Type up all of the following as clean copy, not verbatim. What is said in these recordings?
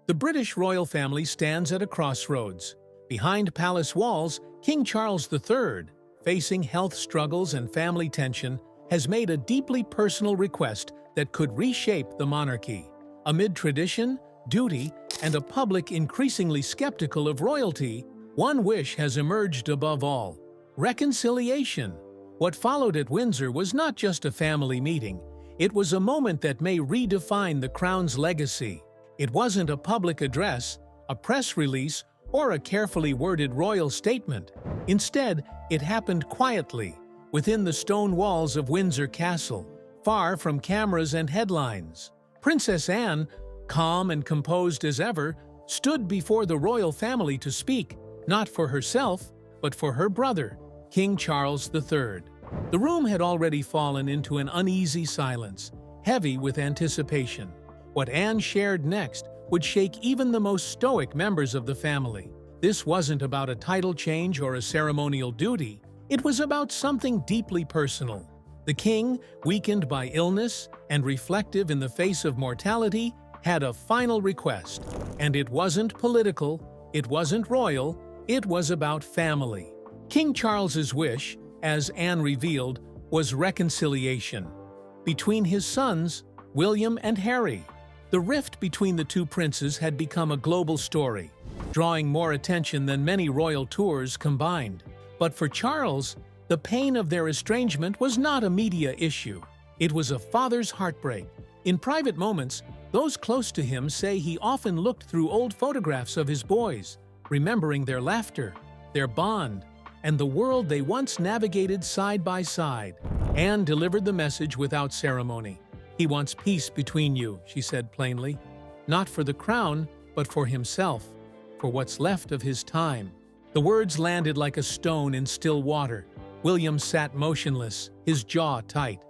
The British royal family stands at a crossroads. Behind palace walls, King Charles III, facing health struggles and family tension, has made a deeply personal request that could reshape the monarchy. Amid tradition, duty, and a public increasingly skeptical of royalty, one wish has emerged above all: reconciliation. What followed at Windsor was not just a family meeting. It was a moment that may redefine the crown's legacy. It wasn't a public address, a press release, or a carefully worded royal statement. Instead, it happened quietly, within the stone walls of Windsor Castle, far from cameras and headlines. Princess Anne, calm and composed as ever, stood before the royal family to speak, not for herself, but for her brother, King Charles III. The room had already fallen into an uneasy silence, heavy with anticipation. What Anne shared next would shake even the most stoic members of the family. This wasn't about a title change or a ceremonial duty. It was about something deeply personal. The king, weakened by illness and reflective in the face of mortality, had a final request. And it wasn't political, it wasn't royal, it was about family. King Charles's wish, as Anne revealed, was reconciliation between his sons, William and Harry. The rift between the two princes had become a global story, drawing more attention than many royal tours combined. But for Charles, the pain of their estrangement was not a media issue. It was a father's heartbreak. In private moments, those close to him say he often looked through old photographs of his boys, remembering their laughter, their bond, and the world they once navigated side by side. Anne delivered the message without ceremony. "He wants peace between you," she said plainly. "Not for the crown, but for himself, for what's left of his time." The words landed like a stone in still water. William sat motionless, his jaw tight.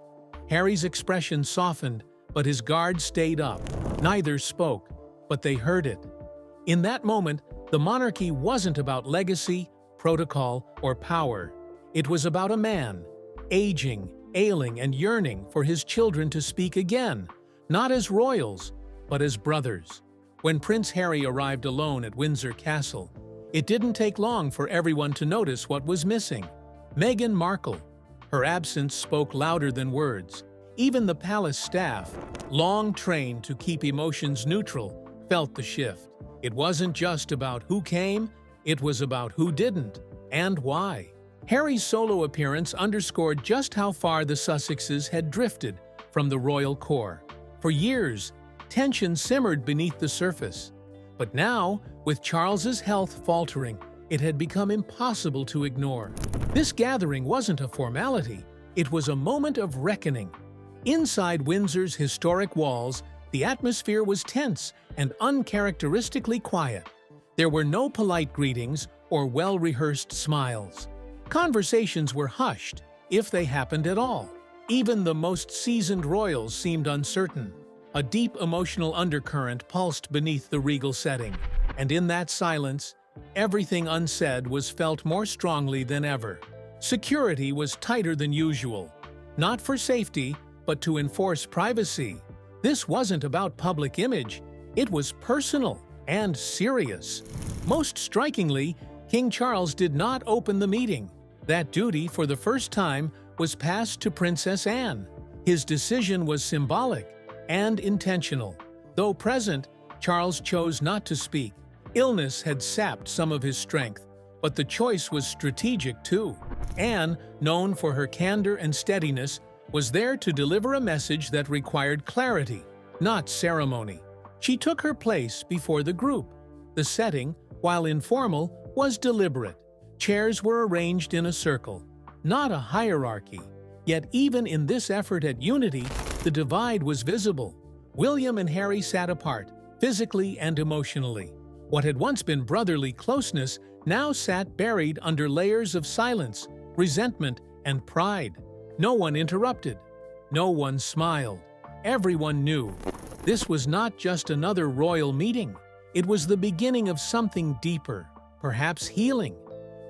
Harry's expression softened, but his guard stayed up. Neither spoke, but they heard it. In that moment, the monarchy wasn't about legacy, protocol, or power. It was about a man, aging, ailing, and yearning for his children to speak again, not as royals, but as brothers. When Prince Harry arrived alone at Windsor Castle, it didn't take long for everyone to notice what was missing. Meghan Markle. Her absence spoke louder than words. Even the palace staff, long trained to keep emotions neutral, felt the shift. It wasn't just about who came, it was about who didn't, and why. Harry's solo appearance underscored just how far the Sussexes had drifted from the royal core. For years, tension simmered beneath the surface. But now, with Charles's health faltering, it had become impossible to ignore. This gathering wasn't a formality, it was a moment of reckoning. Inside Windsor's historic walls, the atmosphere was tense and uncharacteristically quiet. There were no polite greetings or well-rehearsed smiles. Conversations were hushed, if they happened at all. Even the most seasoned royals seemed uncertain. A deep emotional undercurrent pulsed beneath the regal setting, and in that silence, everything unsaid was felt more strongly than ever. Security was tighter than usual, not for safety, but to enforce privacy. This wasn't about public image, it was personal and serious. Most strikingly, King Charles did not open the meeting. That duty, for the first time, was passed to Princess Anne. His decision was symbolic and intentional. Though present, Charles chose not to speak. Illness had sapped some of his strength, but the choice was strategic too. Anne, known for her candor and steadiness, was there to deliver a message that required clarity, not ceremony. She took her place before the group. The setting, while informal, was deliberate. Chairs were arranged in a circle, not a hierarchy. Yet even in this effort at unity, the divide was visible. William and Harry sat apart, physically and emotionally. What had once been brotherly closeness now sat buried under layers of silence, resentment, and pride. No one interrupted. No one smiled. Everyone knew. This was not just another royal meeting. It was the beginning of something deeper, perhaps healing,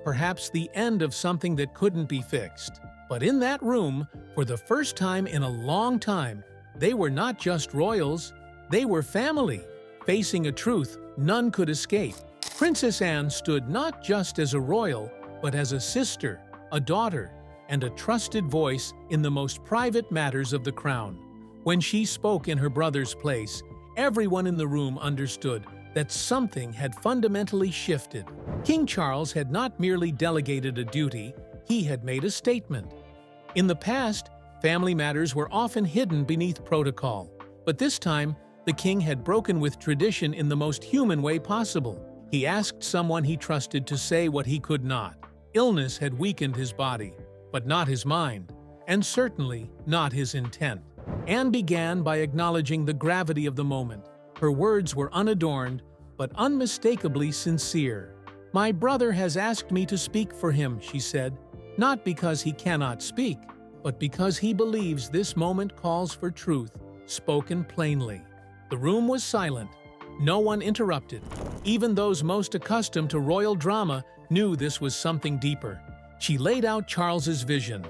perhaps the end of something that couldn't be fixed. But in that room, for the first time in a long time, they were not just royals, they were family. facing a truth none could escape. Princess Anne stood not just as a royal, but as a sister, a daughter, and a trusted voice in the most private matters of the crown. When she spoke in her brother's place, everyone in the room understood that something had fundamentally shifted. King Charles had not merely delegated a duty, he had made a statement. In the past, family matters were often hidden beneath protocol, but this time, the king had broken with tradition in the most human way possible. He asked someone he trusted to say what he could not. Illness had weakened his body, but not his mind, and certainly not his intent. Anne began by acknowledging the gravity of the moment. Her words were unadorned, but unmistakably sincere. "My brother has asked me to speak for him," she said, "not because he cannot speak, but because he believes this moment calls for truth, spoken plainly." The room was silent. No one interrupted. Even those most accustomed to royal drama knew this was something deeper. She laid out Charles's vision,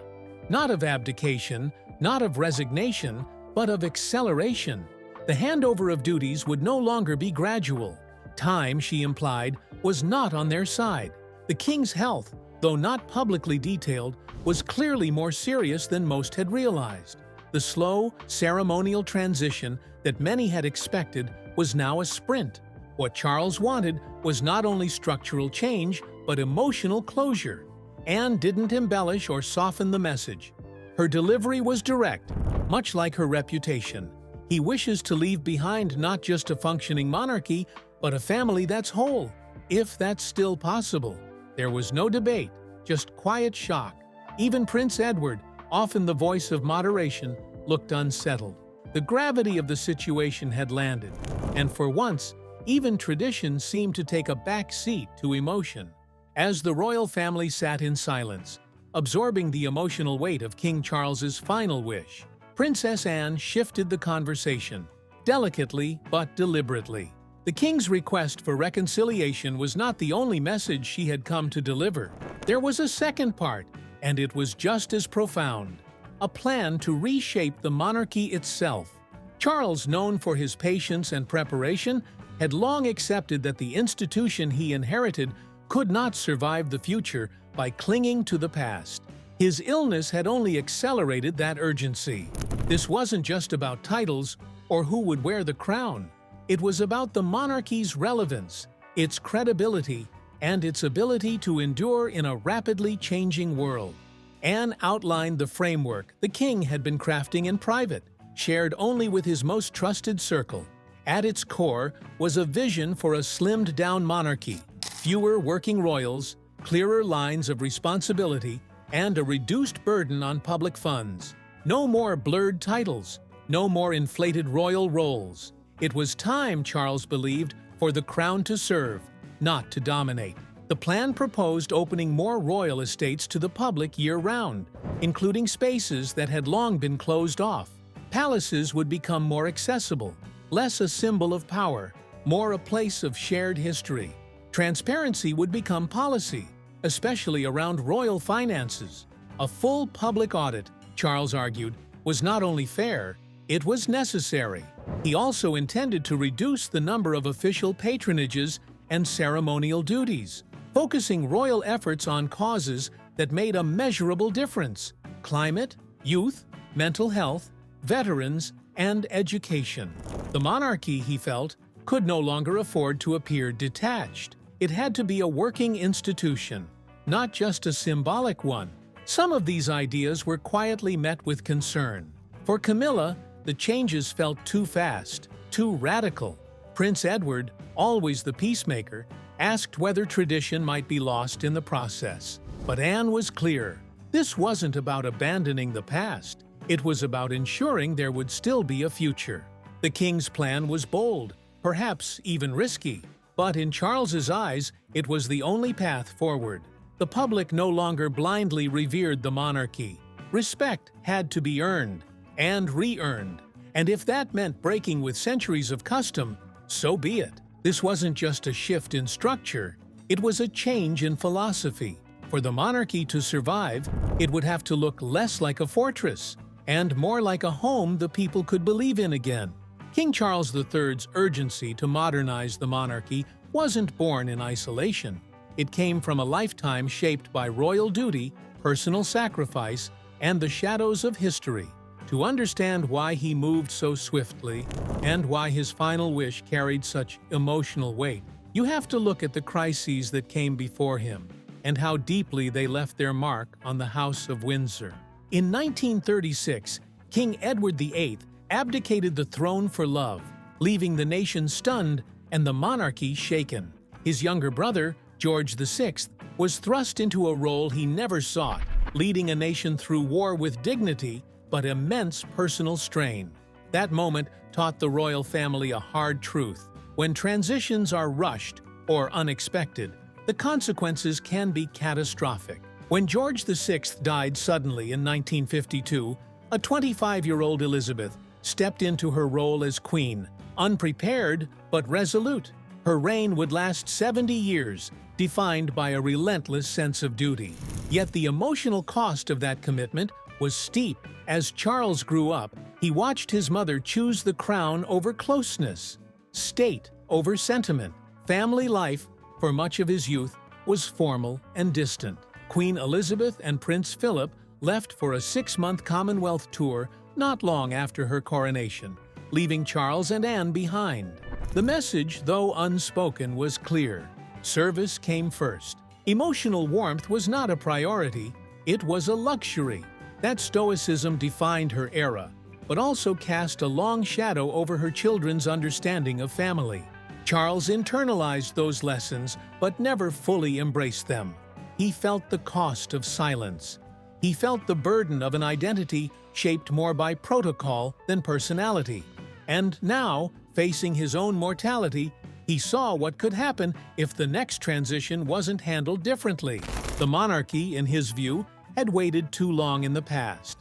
not of abdication, not of resignation, but of acceleration. The handover of duties would no longer be gradual. Time, she implied, was not on their side. The king's health, though not publicly detailed, was clearly more serious than most had realized. The slow, ceremonial transition that many had expected was now a sprint. What Charles wanted was not only structural change, but emotional closure. Anne didn't embellish or soften the message. Her delivery was direct, much like her reputation. He wishes to leave behind not just a functioning monarchy, but a family that's whole, if that's still possible. There was no debate, just quiet shock. Even Prince Edward, often the voice of moderation, looked unsettled. The gravity of the situation had landed, and for once, even tradition seemed to take a back seat to emotion. As the royal family sat in silence, absorbing the emotional weight of King Charles's final wish, Princess Anne shifted the conversation, delicately but deliberately. The king's request for reconciliation was not the only message she had come to deliver. There was a second part, and it was just as profound. A plan to reshape the monarchy itself. Charles, known for his patience and preparation, had long accepted that the institution he inherited could not survive the future by clinging to the past. His illness had only accelerated that urgency. This wasn't just about titles or who would wear the crown. It was about the monarchy's relevance, its credibility, and its ability to endure in a rapidly changing world. Anne outlined the framework the king had been crafting in private, shared only with his most trusted circle. At its core was a vision for a slimmed-down monarchy, fewer working royals, clearer lines of responsibility, and a reduced burden on public funds. No more blurred titles, no more inflated royal roles. It was time, Charles believed, for the crown to serve, not to dominate. The plan proposed opening more royal estates to the public year-round, including spaces that had long been closed off. Palaces would become more accessible, less a symbol of power, more a place of shared history. Transparency would become policy, especially around royal finances. A full public audit, Charles argued, was not only fair, it was necessary. He also intended to reduce the number of official patronages and ceremonial duties, focusing royal efforts on causes that made a measurable difference: climate, youth, mental health, veterans, and education. The monarchy, he felt, could no longer afford to appear detached. It had to be a working institution, not just a symbolic one. Some of these ideas were quietly met with concern. For Camilla, the changes felt too fast, too radical. Prince Edward, always the peacemaker, asked whether tradition might be lost in the process. But Anne was clear. This wasn't about abandoning the past. It was about ensuring there would still be a future. The king's plan was bold, perhaps even risky, but in Charles's eyes, it was the only path forward. The public no longer blindly revered the monarchy. Respect had to be earned and re-earned, and if that meant breaking with centuries of custom, so be it. This wasn't just a shift in structure, it was a change in philosophy. For the monarchy to survive, it would have to look less like a fortress and more like a home the people could believe in again. King Charles III's urgency to modernize the monarchy wasn't born in isolation. It came from a lifetime shaped by royal duty, personal sacrifice, and the shadows of history. To understand why he moved so swiftly and why his final wish carried such emotional weight, you have to look at the crises that came before him and how deeply they left their mark on the House of Windsor. In 1936, King Edward VIII abdicated the throne for love, leaving the nation stunned and the monarchy shaken. His younger brother, George VI, was thrust into a role he never sought, leading a nation through war with dignity but immense personal strain. That moment taught the royal family a hard truth. When transitions are rushed or unexpected, the consequences can be catastrophic. When George VI died suddenly in 1952, a 25-year-old Elizabeth stepped into her role as queen, unprepared but resolute. Her reign would last 70 years, defined by a relentless sense of duty. Yet the emotional cost of that commitment was steep. As Charles grew up, he watched his mother choose the crown over closeness, state over sentiment. Family life, for much of his youth, was formal and distant. Queen Elizabeth and Prince Philip left for a 6-month Commonwealth tour not long after her coronation, leaving Charles and Anne behind. The message, though unspoken, was clear. Service came first. Emotional warmth was not a priority, it was a luxury. That stoicism defined her era, but also cast a long shadow over her children's understanding of family. Charles internalized those lessons, but never fully embraced them. He felt the cost of silence. He felt the burden of an identity shaped more by protocol than personality. And now, facing his own mortality, he saw what could happen if the next transition wasn't handled differently. The monarchy, in his view, had waited too long in the past.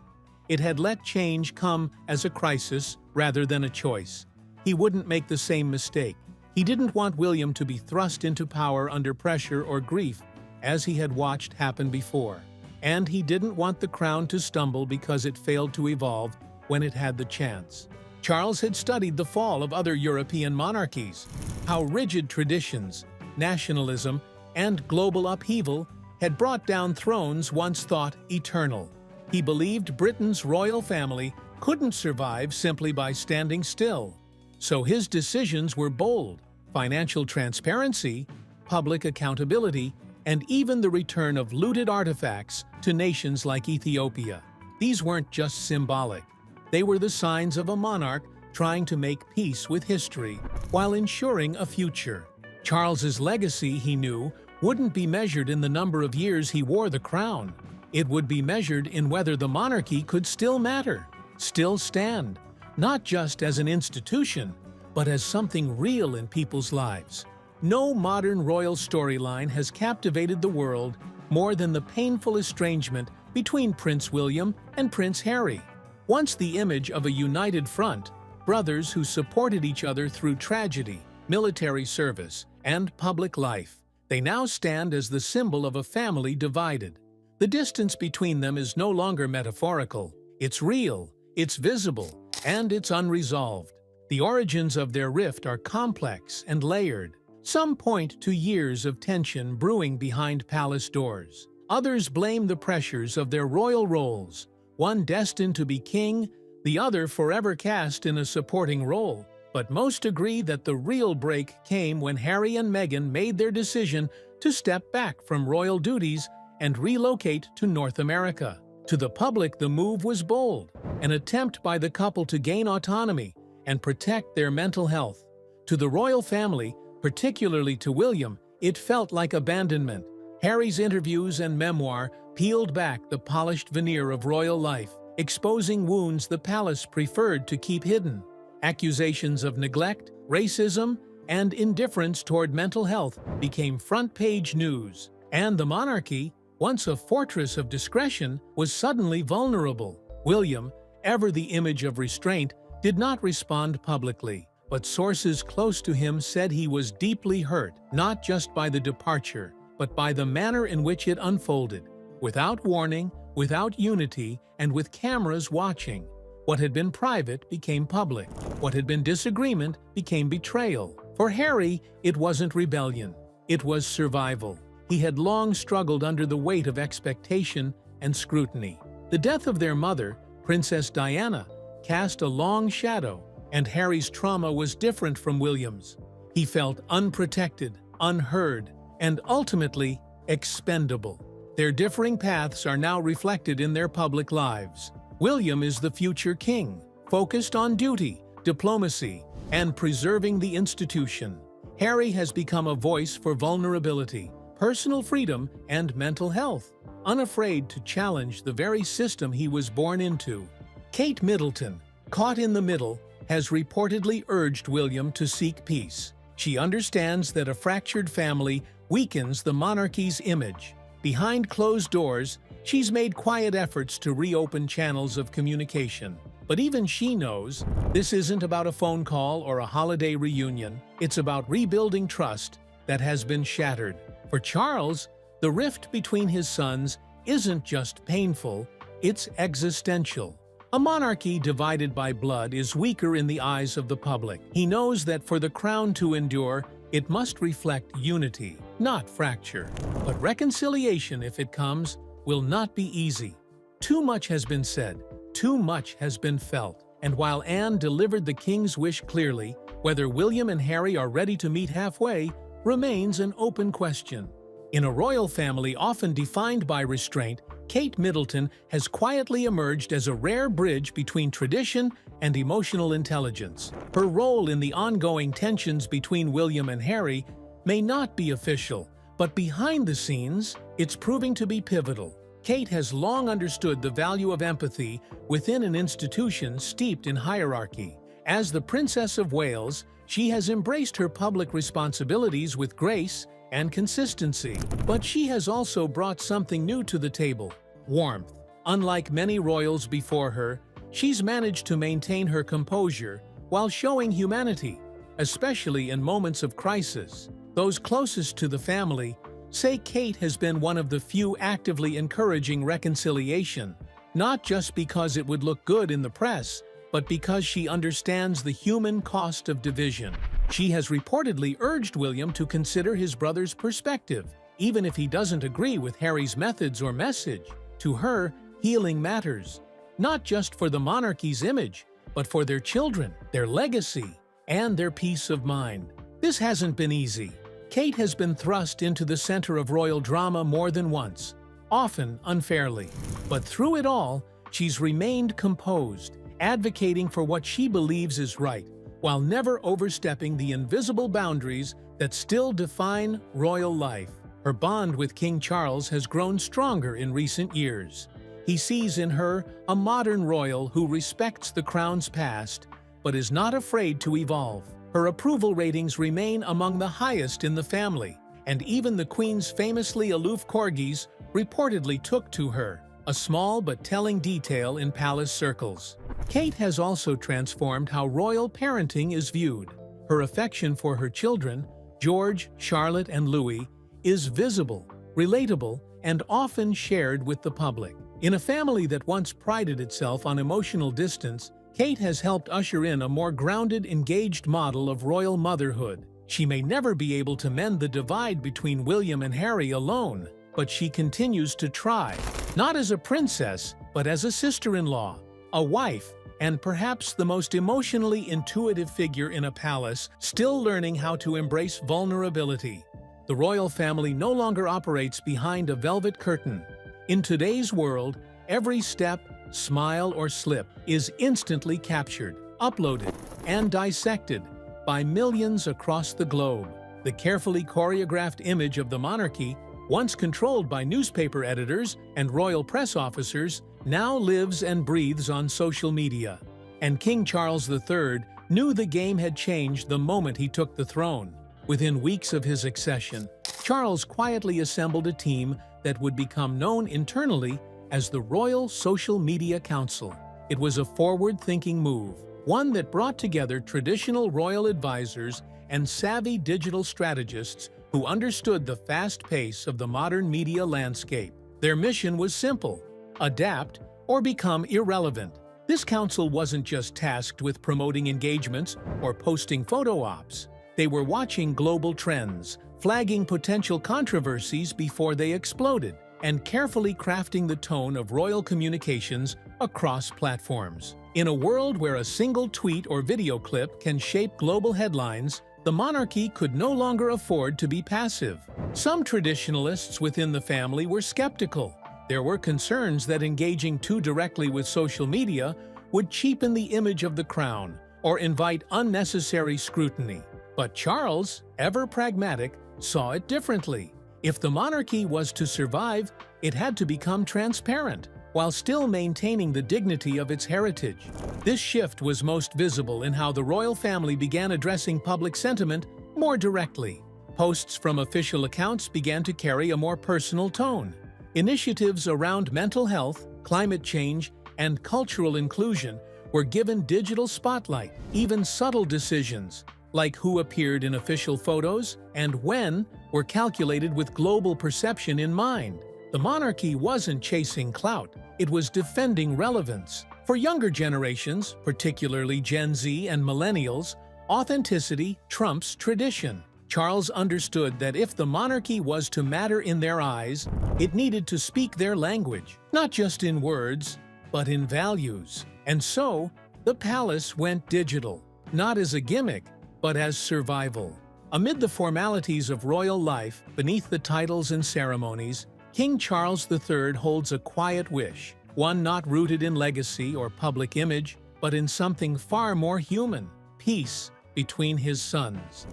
It had let change come as a crisis rather than a choice. He wouldn't make the same mistake. He didn't want William to be thrust into power under pressure or grief, as he had watched happen before. And he didn't want the crown to stumble because it failed to evolve when it had the chance. Charles had studied the fall of other European monarchies, how rigid traditions, nationalism, and global upheaval had brought down thrones once thought eternal. He believed Britain's royal family couldn't survive simply by standing still. So his decisions were bold: financial transparency, public accountability, and even the return of looted artifacts to nations like Ethiopia. These weren't just symbolic. They were the signs of a monarch trying to make peace with history while ensuring a future. Charles's legacy, he knew, wouldn't be measured in the number of years he wore the crown. It would be measured in whether the monarchy could still matter, still stand, not just as an institution, but as something real in people's lives. No modern royal storyline has captivated the world more than the painful estrangement between Prince William and Prince Harry. Once the image of a united front, brothers who supported each other through tragedy, military service, and public life, they now stand as the symbol of a family divided. The distance between them is no longer metaphorical. It's real, it's visible, and it's unresolved. The origins of their rift are complex and layered. Some point to years of tension brewing behind palace doors. Others blame the pressures of their royal roles, one destined to be king, the other forever cast in a supporting role. But most agree that the real break came when Harry and Meghan made their decision to step back from royal duties and relocate to North America. To the public, the move was bold, an attempt by the couple to gain autonomy and protect their mental health. To the royal family, particularly to William, it felt like abandonment. Harry's interviews and memoir peeled back the polished veneer of royal life, exposing wounds the palace preferred to keep hidden. Accusations of neglect, racism, and indifference toward mental health became front-page news. And the monarchy, once a fortress of discretion, was suddenly vulnerable. William, ever the image of restraint, did not respond publicly, but sources close to him said he was deeply hurt, not just by the departure, but by the manner in which it unfolded. Without warning, without unity, and with cameras watching. What had been private became public. What had been disagreement became betrayal. For Harry, it wasn't rebellion. It was survival. He had long struggled under the weight of expectation and scrutiny. The death of their mother, Princess Diana, cast a long shadow, and Harry's trauma was different from William's. He felt unprotected, unheard, and ultimately expendable. Their differing paths are now reflected in their public lives. William is the future king, focused on duty, diplomacy, and preserving the institution. Harry has become a voice for vulnerability, personal freedom, and mental health, unafraid to challenge the very system he was born into. Kate Middleton, caught in the middle, has reportedly urged William to seek peace. She understands that a fractured family weakens the monarchy's image. Behind closed doors, she's made quiet efforts to reopen channels of communication. But even she knows this isn't about a phone call or a holiday reunion. It's about rebuilding trust that has been shattered. For Charles, the rift between his sons isn't just painful, it's existential. A monarchy divided by blood is weaker in the eyes of the public. He knows that for the crown to endure, it must reflect unity, not fracture. But reconciliation, if it comes, will not be easy. Too much has been said, too much has been felt. And while Anne delivered the king's wish clearly, whether William and Harry are ready to meet halfway remains an open question. In a royal family often defined by restraint, Kate Middleton has quietly emerged as a rare bridge between tradition and emotional intelligence. Her role in the ongoing tensions between William and Harry may not be official, but behind the scenes, it's proving to be pivotal. Kate has long understood the value of empathy within an institution steeped in hierarchy. As the Princess of Wales, she has embraced her public responsibilities with grace and consistency. But she has also brought something new to the table: warmth. Unlike many royals before her, she's managed to maintain her composure while showing humanity, especially in moments of crisis. Those closest to the family say Kate has been one of the few actively encouraging reconciliation, not just because it would look good in the press, but because she understands the human cost of division. She has reportedly urged William to consider his brother's perspective, even if he doesn't agree with Harry's methods or message. To her, healing matters, not just for the monarchy's image, but for their children, their legacy, and their peace of mind. This hasn't been easy. Kate has been thrust into the center of royal drama more than once, often unfairly. But through it all, she's remained composed, advocating for what she believes is right, while never overstepping the invisible boundaries that still define royal life. Her bond with King Charles has grown stronger in recent years. He sees in her a modern royal who respects the crown's past, but is not afraid to evolve. Her approval ratings remain among the highest in the family, and even the Queen's famously aloof corgis reportedly took to her, a small but telling detail in palace circles. Kate has also transformed how royal parenting is viewed. Her affection for her children, George, Charlotte, and Louis, is visible, relatable, and often shared with the public. In a family that once prided itself on emotional distance, Kate has helped usher in a more grounded, engaged model of royal motherhood. She may never be able to mend the divide between William and Harry alone, but she continues to try, not as a princess, but as a sister-in-law, a wife, and perhaps the most emotionally intuitive figure in a palace, still learning how to embrace vulnerability. The royal family no longer operates behind a velvet curtain. In today's world, every step, smile, or slip is instantly captured, uploaded, and dissected by millions across the globe. The carefully choreographed image of the monarchy, once controlled by newspaper editors and royal press officers, now lives and breathes on social media. And King Charles III knew the game had changed the moment he took the throne. Within weeks of his accession, Charles quietly assembled a team that would become known internally as the Royal Social Media Council. It was a forward-thinking move, one that brought together traditional royal advisors and savvy digital strategists who understood the fast pace of the modern media landscape. Their mission was simple: adapt or become irrelevant. This council wasn't just tasked with promoting engagements or posting photo ops. They were watching global trends, flagging potential controversies before they exploded, and carefully crafting the tone of royal communications across platforms. In a world where a single tweet or video clip can shape global headlines, the monarchy could no longer afford to be passive. Some traditionalists within the family were skeptical. There were concerns that engaging too directly with social media would cheapen the image of the crown or invite unnecessary scrutiny. But Charles, ever pragmatic, saw it differently. If the monarchy was to survive, it had to become transparent, while still maintaining the dignity of its heritage. This shift was most visible in how the royal family began addressing public sentiment more directly. Posts from official accounts began to carry a more personal tone. Initiatives around mental health, climate change, and cultural inclusion were given digital spotlight. Even subtle decisions, like who appeared in official photos and when, were calculated with global perception in mind. The monarchy wasn't chasing clout, it was defending relevance. For younger generations, particularly Gen Z and millennials, authenticity trumps tradition. Charles understood that if the monarchy was to matter in their eyes, it needed to speak their language, not just in words, but in values. And so, the palace went digital, not as a gimmick, but as survival. Amid the formalities of royal life, beneath the titles and ceremonies, King Charles III holds a quiet wish, one not rooted in legacy or public image, but in something far more human: peace between his sons.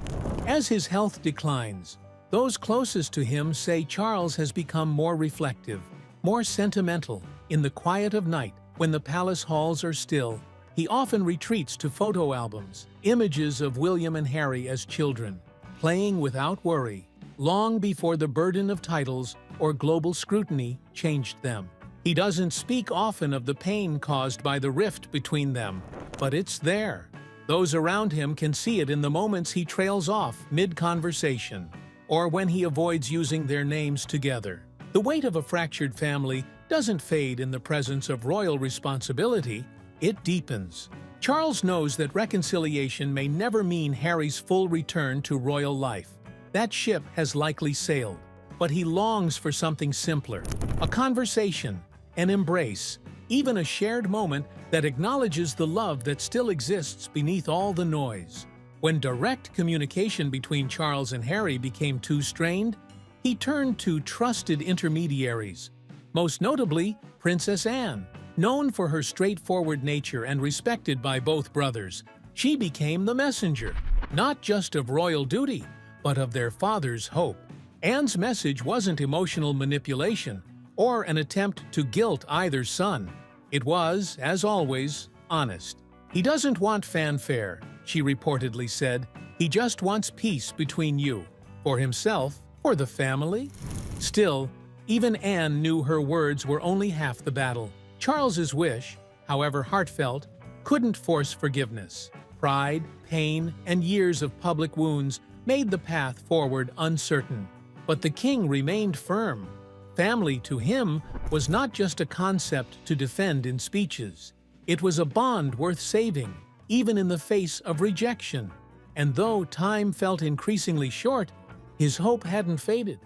As his health declines, those closest to him say Charles has become more reflective, more sentimental. In the quiet of night, when the palace halls are still, he often retreats to photo albums, images of William and Harry as children, playing without worry, long before the burden of titles or global scrutiny changed them. He doesn't speak often of the pain caused by the rift between them, but it's there. Those around him can see it in the moments he trails off mid-conversation, or when he avoids using their names together. The weight of a fractured family doesn't fade in the presence of royal responsibility, it deepens. Charles knows that reconciliation may never mean Harry's full return to royal life. That ship has likely sailed, but he longs for something simpler: a conversation, an embrace, even a shared moment that acknowledges the love that still exists beneath all the noise. When direct communication between Charles and Harry became too strained, he turned to trusted intermediaries, most notably Princess Anne. Known for her straightforward nature and respected by both brothers, she became the messenger, not just of royal duty, but of their father's hope. Anne's message wasn't emotional manipulation or an attempt to guilt either son. It was, as always, honest. "He doesn't want fanfare," she reportedly said. "He just wants peace between you. For himself, for the family." Still, even Anne knew her words were only half the battle. Charles's wish, however heartfelt, couldn't force forgiveness. Pride, pain, and years of public wounds made the path forward uncertain. But the king remained firm. Family to him was not just a concept to defend in speeches. It was a bond worth saving, even in the face of rejection. And though time felt increasingly short, his hope hadn't faded.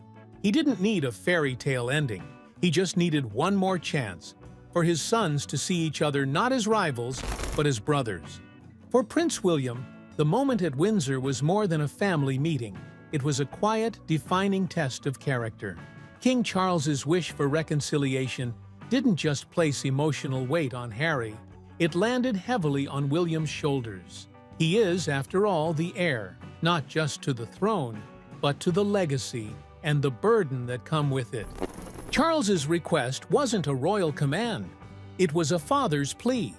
He didn't need a fairy tale ending. He just needed one more chance for his sons to see each other not as rivals, but as brothers. For Prince William, the moment at Windsor was more than a family meeting. It was a quiet, defining test of character. King Charles's wish for reconciliation didn't just place emotional weight on Harry, it landed heavily on William's shoulders. He is, after all, the heir, not just to the throne, but to the legacy and the burden that come with it. Charles's request wasn't a royal command, it was a father's plea.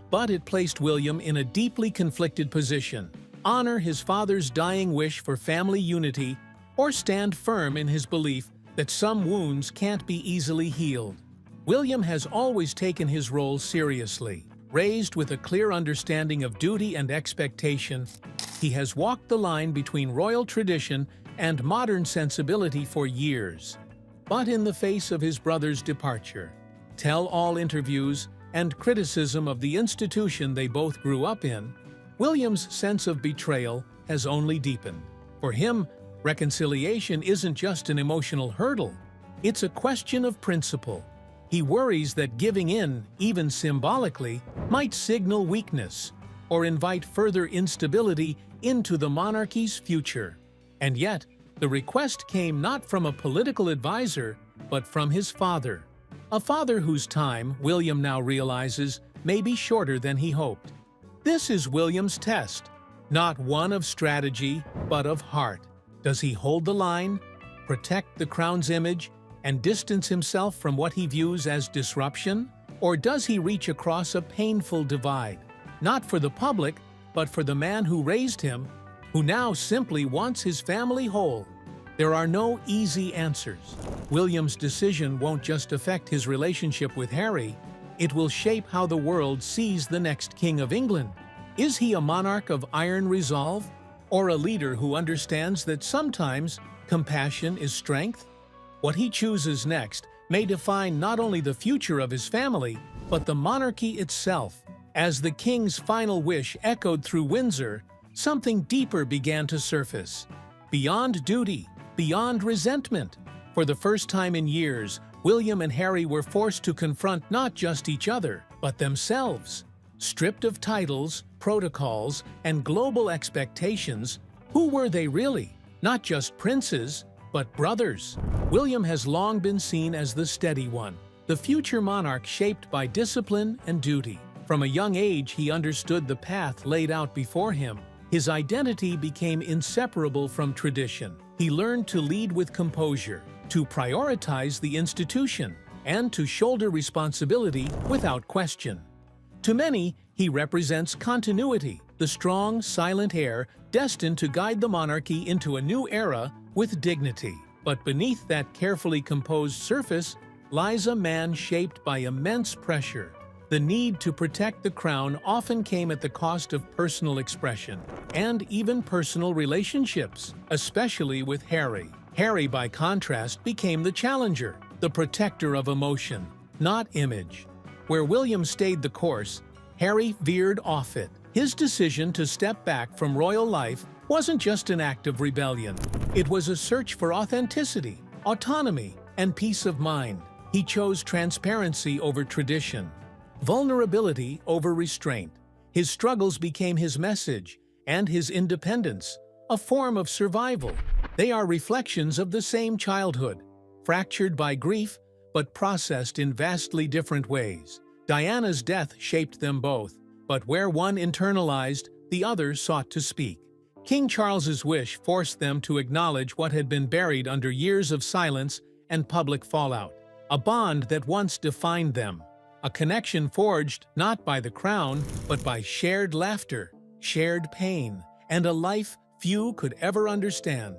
But it placed William in a deeply conflicted position: honor his father's dying wish for family unity, or stand firm in his belief that some wounds can't be easily healed. William has always taken his role seriously. Raised with a clear understanding of duty and expectation, he has walked the line between royal tradition and modern sensibility for years. But in the face of his brother's departure, tell-all interviews, and criticism of the institution they both grew up in, William's sense of betrayal has only deepened. For him, reconciliation isn't just an emotional hurdle, it's a question of principle. He worries that giving in, even symbolically, might signal weakness or invite further instability into the monarchy's future. And yet, the request came not from a political advisor, but from his father. A father whose time, William now realizes, may be shorter than he hoped. This is William's test, not one of strategy, but of heart. Does he hold the line, protect the crown's image, and distance himself from what he views as disruption? Or does he reach across a painful divide, not for the public, but for the man who raised him, who now simply wants his family whole? There are no easy answers. William's decision won't just affect his relationship with Harry, it will shape how the world sees the next King of England. Is he a monarch of iron resolve, or a leader who understands that sometimes compassion is strength? What he chooses next may define not only the future of his family, but the monarchy itself. As the king's final wish echoed through Windsor, something deeper began to surface. Beyond duty, beyond resentment. For the first time in years, William and Harry were forced to confront not just each other, but themselves. Stripped of titles, protocols, and global expectations, who were they really? Not just princes, but brothers. William has long been seen as the steady one, the future monarch shaped by discipline and duty. From a young age, he understood the path laid out before him. His identity became inseparable from tradition. He learned to lead with composure, to prioritize the institution, and to shoulder responsibility without question. To many, he represents continuity, the strong, silent heir destined to guide the monarchy into a new era with dignity. But beneath that carefully composed surface lies a man shaped by immense pressure. The need to protect the crown often came at the cost of personal expression and even personal relationships, especially with Harry. Harry, by contrast, became the challenger, the protector of emotion, not image. Where William stayed the course, Harry veered off it. His decision to step back from royal life wasn't just an act of rebellion. It was a search for authenticity, autonomy, and peace of mind. He chose transparency over tradition, vulnerability over restraint. His struggles became his message, and his independence, a form of survival. They are reflections of the same childhood, fractured by grief, but processed in vastly different ways. Diana's death shaped them both, but where one internalized, the other sought to speak. King Charles's wish forced them to acknowledge what had been buried under years of silence and public fallout, a bond that once defined them, a connection forged not by the crown, but by shared laughter, shared pain, and a life few could ever understand.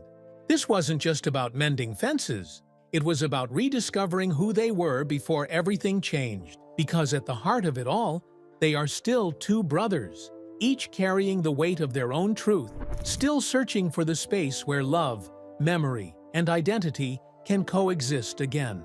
This wasn't just about mending fences. It was about rediscovering who they were before everything changed, because at the heart of it all, they are still two brothers, each carrying the weight of their own truth, still searching for the space where love, memory, and identity can coexist again.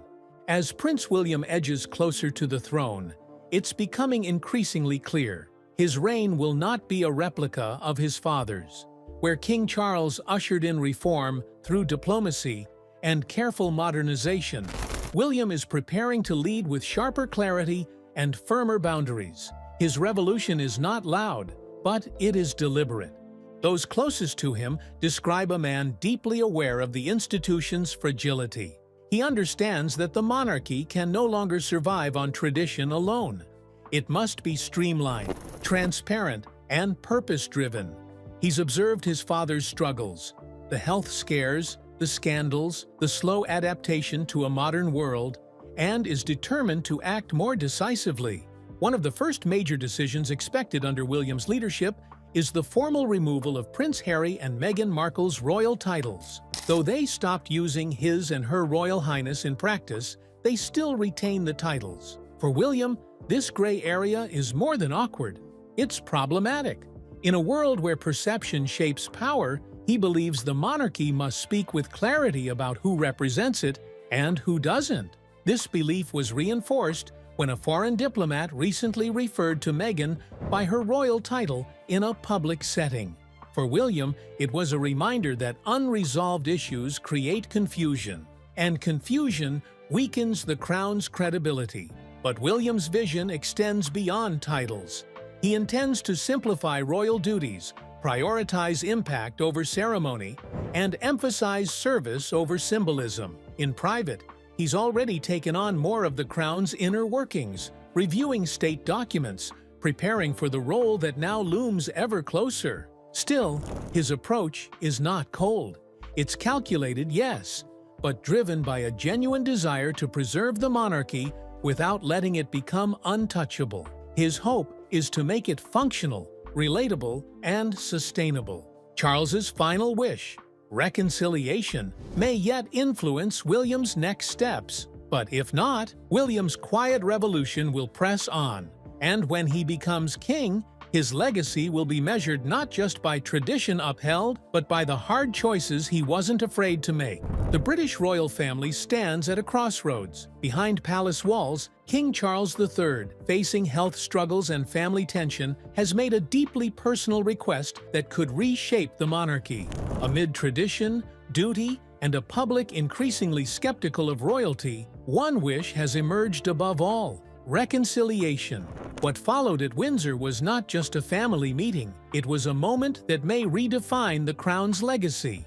As Prince William edges closer to the throne, it's becoming increasingly clear his reign will not be a replica of his father's. Where King Charles ushered in reform through diplomacy and careful modernization, William is preparing to lead with sharper clarity and firmer boundaries. His revolution is not loud, but it is deliberate. Those closest to him describe a man deeply aware of the institution's fragility. He understands that the monarchy can no longer survive on tradition alone. It must be streamlined, transparent, and purpose-driven. He's observed his father's struggles, the health scares, the scandals, the slow adaptation to a modern world, and is determined to act more decisively. One of the first major decisions expected under William's leadership is the formal removal of Prince Harry and Meghan Markle's royal titles. Though they stopped using his and her Royal Highness in practice, they still retain the titles. For William, this gray area is more than awkward. It's problematic. In a world where perception shapes power, he believes the monarchy must speak with clarity about who represents it and who doesn't. This belief was reinforced when a foreign diplomat recently referred to Meghan by her royal title in a public setting. For William, it was a reminder that unresolved issues create confusion, and confusion weakens the crown's credibility. But William's vision extends beyond titles. He intends to simplify royal duties, prioritize impact over ceremony, and emphasize service over symbolism. In private, he's already taken on more of the crown's inner workings, reviewing state documents, preparing for the role that now looms ever closer. Still, his approach is not cold. It's calculated, yes, but driven by a genuine desire to preserve the monarchy without letting it become untouchable. His hope is to make it functional, relatable, and sustainable. Charles's final wish, reconciliation, may yet influence William's next steps. But if not, William's quiet revolution will press on. And when he becomes king, his legacy will be measured not just by tradition upheld, but by the hard choices he wasn't afraid to make. The British royal family stands at a crossroads. Behind palace walls, King Charles III, facing health struggles and family tension, has made a deeply personal request that could reshape the monarchy. Amid tradition, duty, and a public increasingly skeptical of royalty, one wish has emerged above all: reconciliation. What followed at Windsor was not just a family meeting, it was a moment that may redefine the crown's legacy.